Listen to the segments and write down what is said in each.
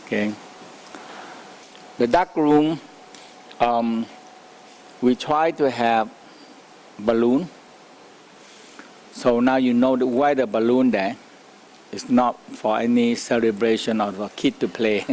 Okay. The dark room, we try to have balloon. So now you know why the balloon there. It's not for any celebration or for kid to play.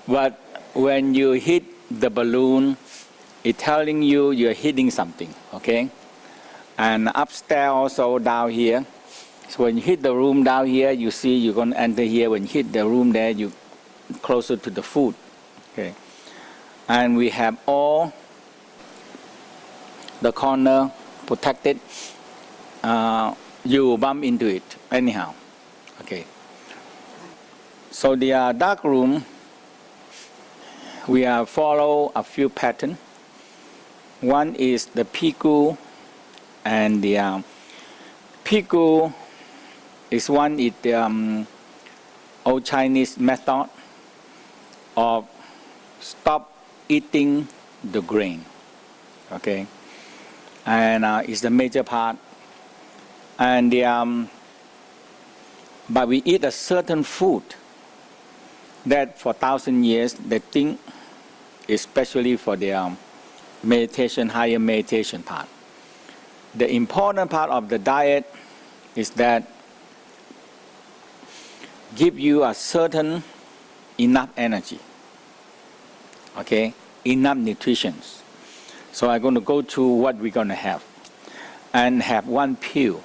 But when you hit the balloon, it's telling you you're hitting something, okay? And upstairs also down here. So when you hit the room down here, you see you're going to enter here. When you hit the room there, you closer to the food, okay? And we have all the corner protected. You bump into it anyhow, okay? So the dark room, we follow a few patterns. One is the piku, and the piku is one is the old Chinese method of stop eating the grain, okay? And it's the major part. And but we eat a certain food that for 1,000 years they think, especially for the meditation, higher meditation part. The important part of the diet is that give you a certain enough energy, okay, enough nutrition. So I'm going to go to what we're going to have, and have one pill.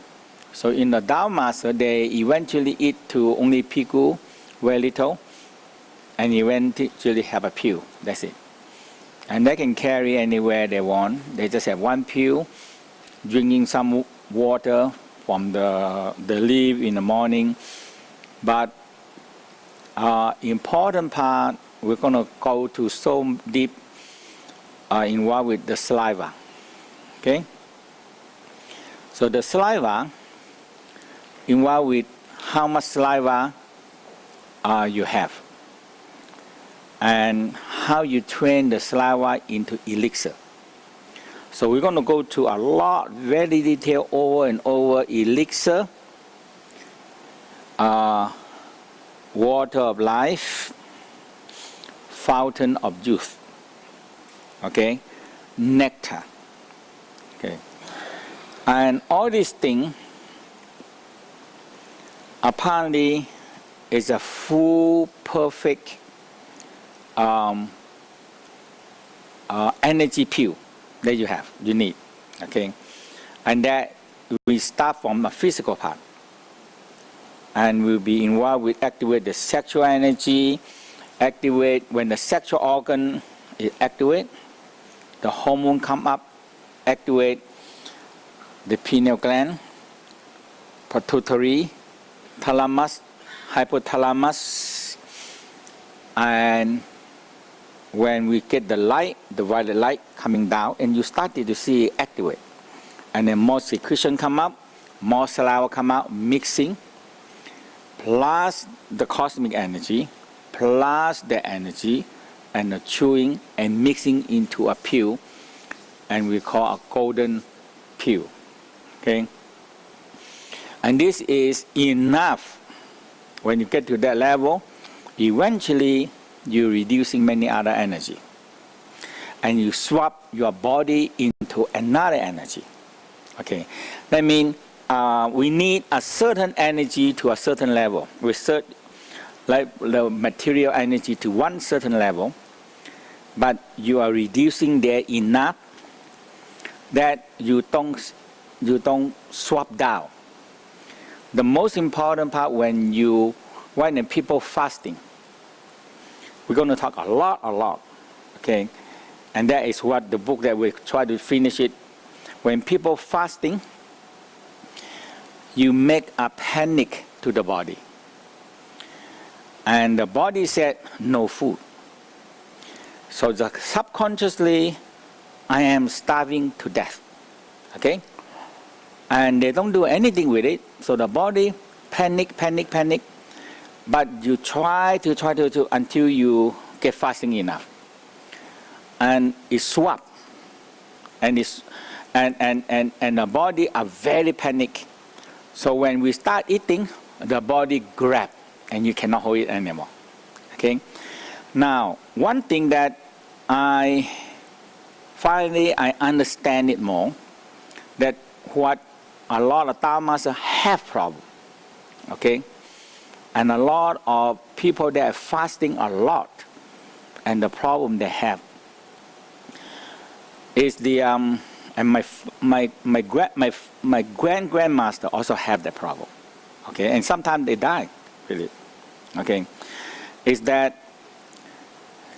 So in the Tao Master, they eventually eat to only piku, very little, and eventually have a pill. That's it. And they can carry anywhere they want. They just have one pill, drinking some water from the leaf in the morning. But important part, we're going to go to so deep involved with the saliva. Okay? So the saliva involved with how much saliva you have, and how you train the saliva into elixir. So we're going to go to a lot, very detailed, over and over elixir, water of life, fountain of youth, okay, nectar, okay. And all these things apparently is a full, perfect energy pill that you need, okay? And that we start from the physical part, and we'll be involved with activate the sexual energy, activate when the sexual organ is activate, the hormone come up, activate the pineal gland, pituitary, thalamus, hypothalamus, and when we get the light, the violet light coming down, and you started to see it activate, and then more secretion come up, more saliva come out, mixing, plus the cosmic energy, plus the energy, and the chewing and mixing into a pill, and we call a golden pill, okay? And this is enough. When you get to that level, eventually you're reducing many other energy, and you swap your body into another energy, okay? That means we need a certain energy to a certain level. We set like the material energy to one certain level, but you are reducing there enough that you don't swap down. The most important part when the people fasting, we're going to talk a lot, okay? And that is what the book that we try to finish it. When people fasting, you make a panic to the body. And the body said, no food. So subconsciously, I am starving to death, okay? And they don't do anything with it. So the body panic. But you try to until you get fasting enough. And it swap. And the body are very panic. So when we start eating, the body grab and you cannot hold it anymore. Okay. Now, one thing that I understand it more, that what a lot of Tao masters have problem. Okay. And a lot of people that are fasting a lot, and the problem they have is the and my grandmaster also have that problem. Okay, and sometimes they die, really. Okay, is that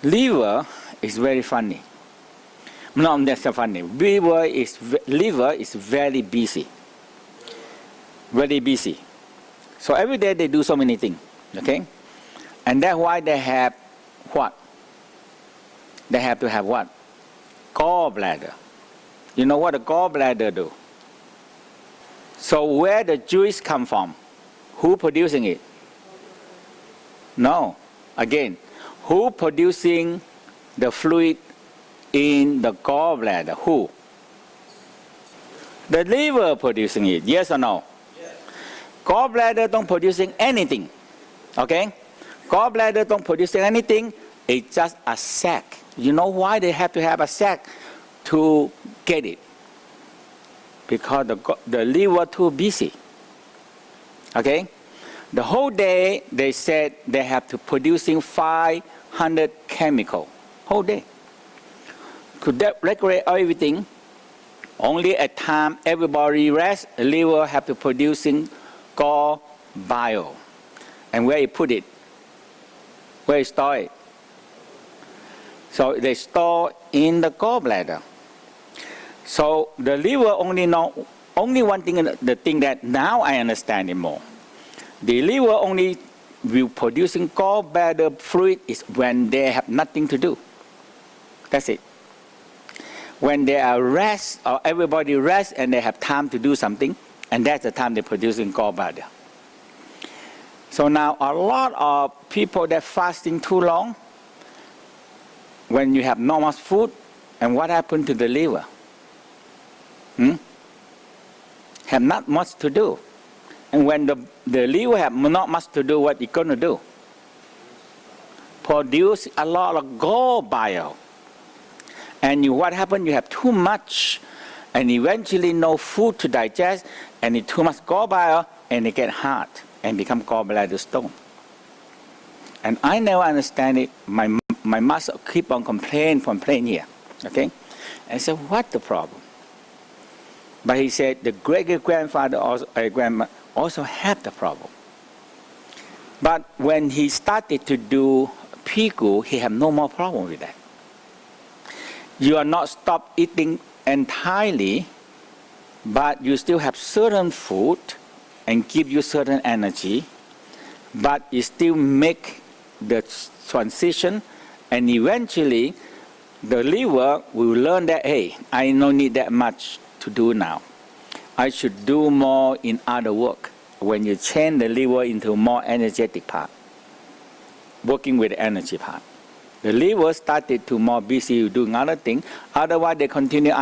liver is very funny. Not that's so funny. Liver is very busy. Very busy. So every day they do so many things. Okay, and that's why they have what? They have to have what? Gallbladder. You know what a gallbladder do? So where the juice come from? Who producing it? No. Again, who producing the fluid in the gallbladder? Who? The liver producing it. Yes or no? Yes. Gallbladder don't producing anything. Okay? Gallbladder don't producing anything. It's just a sac. You know why they have to have a sac to get it? Because the liver too busy. Okay? The whole day they said they have to producing 500 chemical. Whole day. Could that regulate everything? Only at time everybody rest, the liver have to producing gall bile. And where you put it? Where you store it? So they store in the gallbladder. So the liver only one thing, the thing that now I understand it more. The liver only will producing gallbladder fluid is when they have nothing to do. That's it. When they are rest, or everybody rest and they have time to do something, and that's the time they're producing gallbladder. So now a lot of people that fasting too long, when you have not much food, and what happened to the liver? Have not much to do. And when the liver have not much to do, what it's going to do? Produce a lot of gall bile. And what happened? You have too much, and eventually no food to digest, and it's too much gall bile, and it get hard and become gallbladder stone. And I never understand it. My master keep on complain here. Okay? And I said, what the problem? But he said the great-grandfather also had the problem. But when he started to do pigu, he had no more problem with that. You are not stop eating entirely, but you still have certain food and give you certain energy, but you still make the transition, and eventually the liver will learn that, hey, I don't need that much to do now. I should do more in other work. When you change the liver into more energetic part, working with the energy part, the liver started to more busy doing other things. Otherwise, they continue.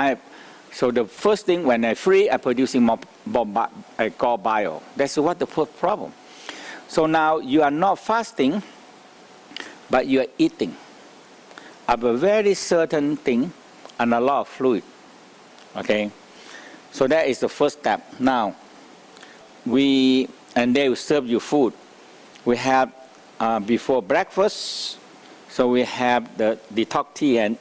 So the first thing, when I free, I'm producing more gall bile. That's what the first problem. So now you are not fasting, but you are eating of a very certain thing and a lot of fluid. Okay, so that is the first step. Now, they will serve you food. We have before breakfast, so we have the detox tea, and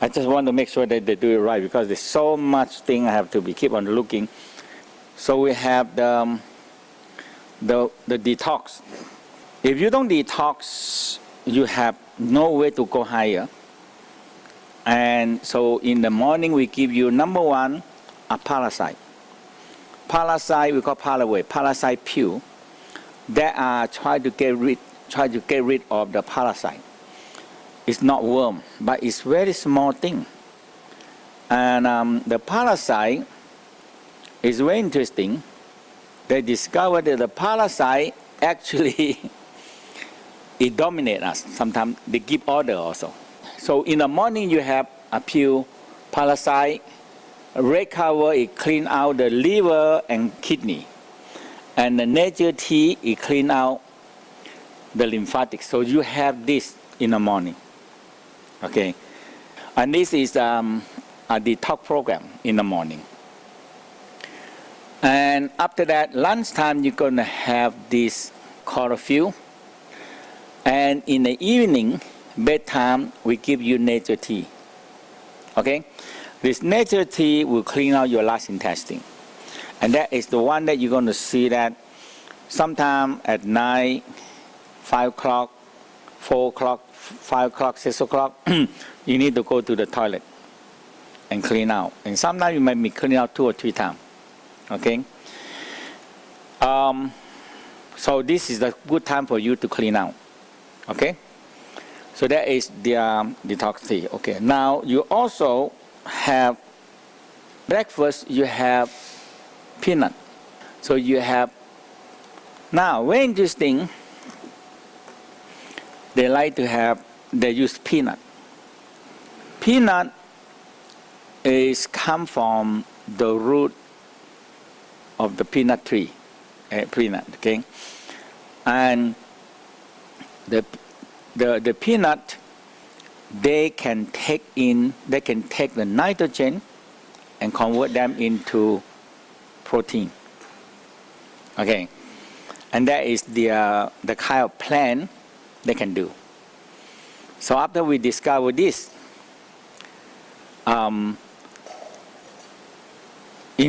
I just want to make sure that they do it right because there's so much thing I have to keep on looking. So we have the detox. If you don't detox, you have no way to go higher. And so in the morning we give you number one, a parasite. Parasite we call parasite pill. That are try to get rid of the parasite. It's not worm, but it's very small thing. And the parasite is very interesting. They discovered that the parasite actually it dominates us. Sometimes they give order also. So in the morning you have a pure parasite, red cover, it clean out the liver and kidney. And the nature tea, it clean out the lymphatic. So you have this in the morning. Okay. And this is a detox program in the morning. And after that, lunchtime, you're going to have this chlorophyll. And in the evening, bedtime, we give you nature tea. Okay? This nature tea will clean out your large intestine. And that is the one that you're going to see that sometime at night, 5 o'clock, 4 o'clock, 5 o'clock, 6 o'clock, you need to go to the toilet and clean out. And sometimes you might be cleaning out 2 or 3 times. Okay? So this is the good time for you to clean out. Okay? So that is the detox tea. Okay. Now you also have breakfast, you have peanut. So you have, now very interesting, they use peanut. Peanut is come from the root of the peanut tree, peanut, okay? And the peanut, they can take the nitrogen and convert them into protein. Okay, and that is the kind of plant they can do. So after we discover this, in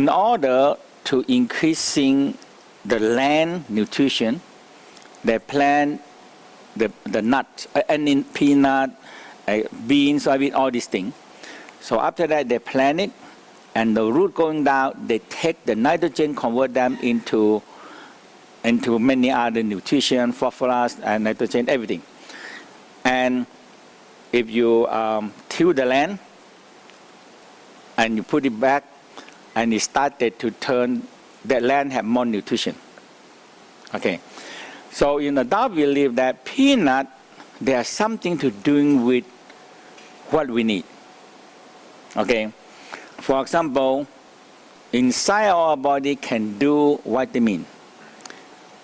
order to increasing the land nutrition, they plant the nuts, and in peanut, beans, soybean, all these things. So after that, they plant it, and the root going down, they take the nitrogen, convert them into many other nutrition, phosphorus, and nitrogen, everything. And if you till the land, and you put it back, and it started to turn, that land have more nutrition. Okay. So in the Tao believe that peanut, there's something to do with what we need. Okay. For example, inside our body can do vitamin.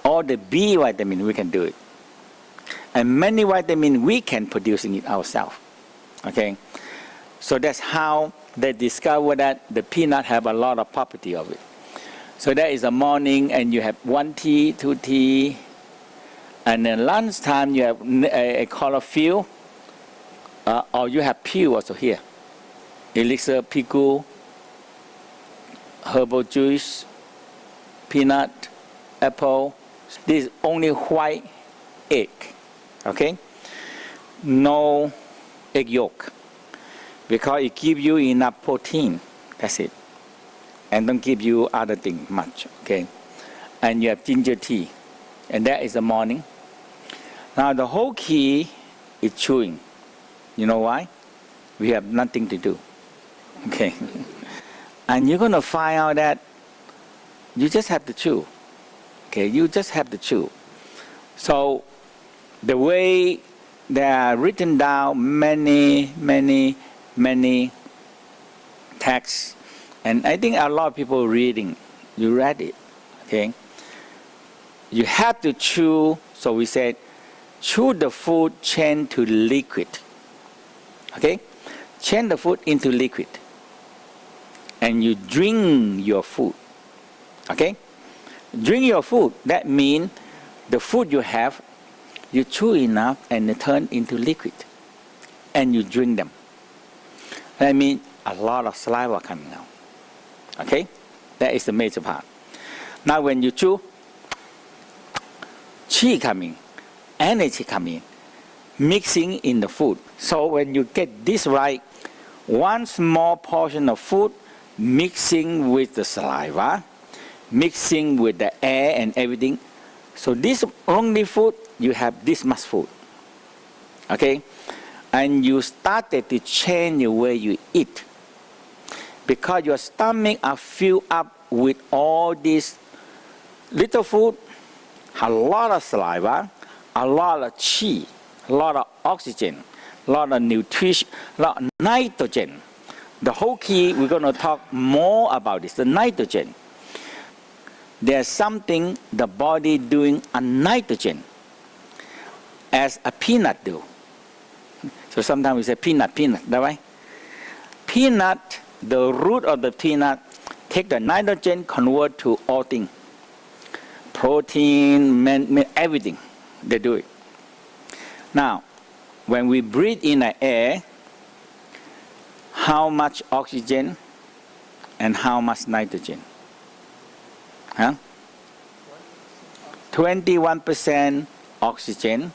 All the B vitamin, we can do it. And many vitamin we can produce it ourselves. Okay. So that's how they discover that the peanut have a lot of property of it. So that is the morning, and you have 1 tea, 2 tea, and then lunchtime you have a chlorophyll, or you have peel also here. Elixir, pickle, herbal juice, peanut, apple. This is only white egg, okay? No egg yolk, because it gives you enough protein. That's it, and don't give you other things much, okay? And you have ginger tea, and that is the morning. Now the whole key is chewing. You know why? We have nothing to do, okay? And you're going to find out that you just have to chew, okay? You just have to chew. So the way they are written down, many texts, and I think a lot of people reading, you read it, okay? You have to chew, so we said, chew the food, change to liquid, okay? Change the food into liquid, and you drink your food, okay? Drink your food, that means the food you have, you chew enough and it turn into liquid, and you drink them. That means a lot of saliva coming out, okay? That is the major part. Now when you chew, Qi coming, energy coming, mixing in the food. So when you get this right, one small portion of food mixing with the saliva, mixing with the air and everything. So this only food, you have this much food, okay? And you started to change the way you eat, because your stomach are filled up with all this little food, a lot of saliva, a lot of qi, a lot of oxygen, a lot of nutrition, a lot of nitrogen. The whole key, we're going to talk more about this, the nitrogen. There's something the body doing on nitrogen. as a peanut do. So sometimes we say peanut, that way. Peanut, the root of the peanut, take the nitrogen, convert to all things. Protein, everything. They do it. Now, when we breathe in the air, how much oxygen and how much nitrogen? 21% oxygen.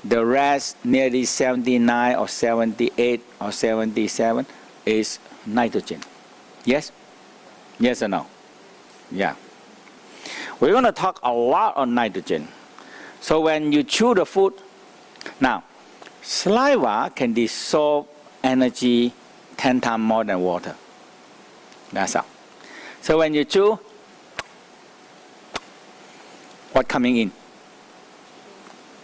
The rest, nearly 79 or 78 or 77, is nitrogen. Yes? Yes or no? Yeah. We're going to talk a lot on nitrogen. So when you chew the food, now, saliva can dissolve energy 10 times more than water. That's all. So when you chew, what coming in?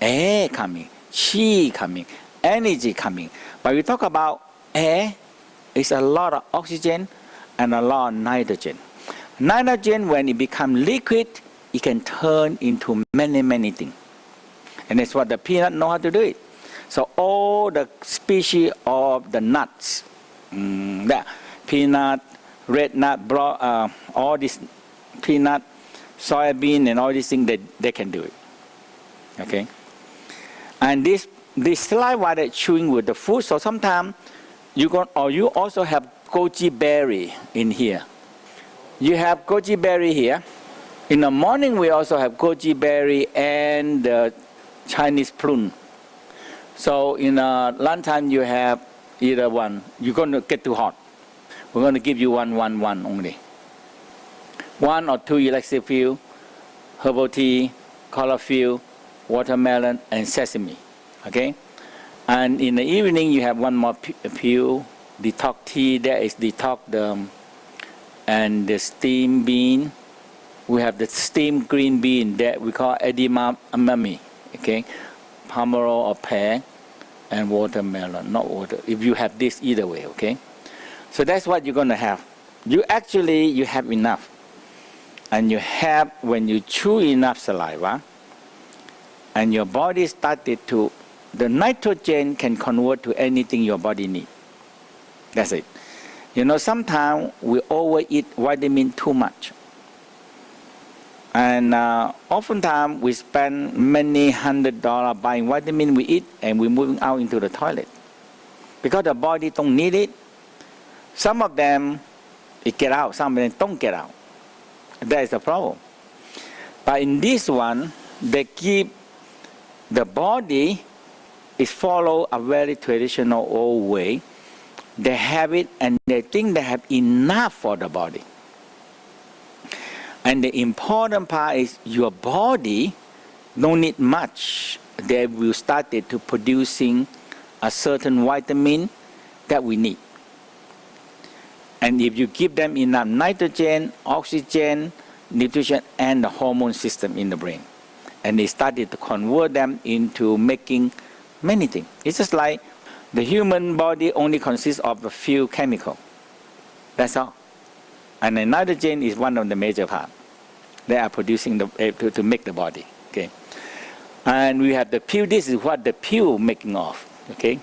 Air coming, chi coming, energy coming. But we talk about air, it's a lot of oxygen and a lot of nitrogen. Nitrogen, when it becomes liquid, it can turn into many, many things. And that's what the peanut know how to do it. So all the species of the nuts, peanut, red nut, all these peanut, soybean, and all these things, they can do it. Okay? And this saliva that chewing with the food, so sometimes you also have goji berry in here. You have goji berry here. In the morning, we also have goji berry and the Chinese prune. So in lunchtime, you have either one. You're going to get too hot. We're going to give you one only. 1 or 2 elixir pill, herbal tea, chlorophyll, watermelon, and sesame. Okay? And in the evening, you have one more pill, detox tea. That is detox and the steamed bean. We have the steamed green bean that we call edamame. Okay? Pomelo or pear, and watermelon, not water. If you have this either way, okay? So that's what you're going to have. You have enough. And you have, when you chew enough saliva, and your body started to, the nitrogen can convert to anything your body needs. That's it. You know, sometimes we overeat vitamin too much. And oftentimes we spend many $100 buying vitamin we eat, and we're moving out into the toilet. Because the body don't need it. Some of them, it get out. Some of them don't get out. That is the problem. But in this one, they keep the body is follow a very traditional old way. They have it and they think they have enough for the body. And the important part is your body don't need much. They will start to producing a certain vitamin that we need. And if you give them enough nitrogen, oxygen, nutrition, and the hormone system in the brain, and they started to convert them into making many things. It's just like the human body only consists of a few chemicals. That's all. And the nitrogen is one of the major parts. They are producing to make the body. Okay. And we have the pill. This is what the pill making of. Okay.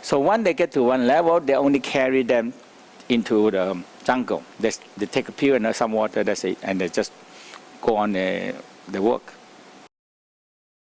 So when they get to one level, they only carry them into the jungle. They take a pill and some water, that's it, and they just go on the work.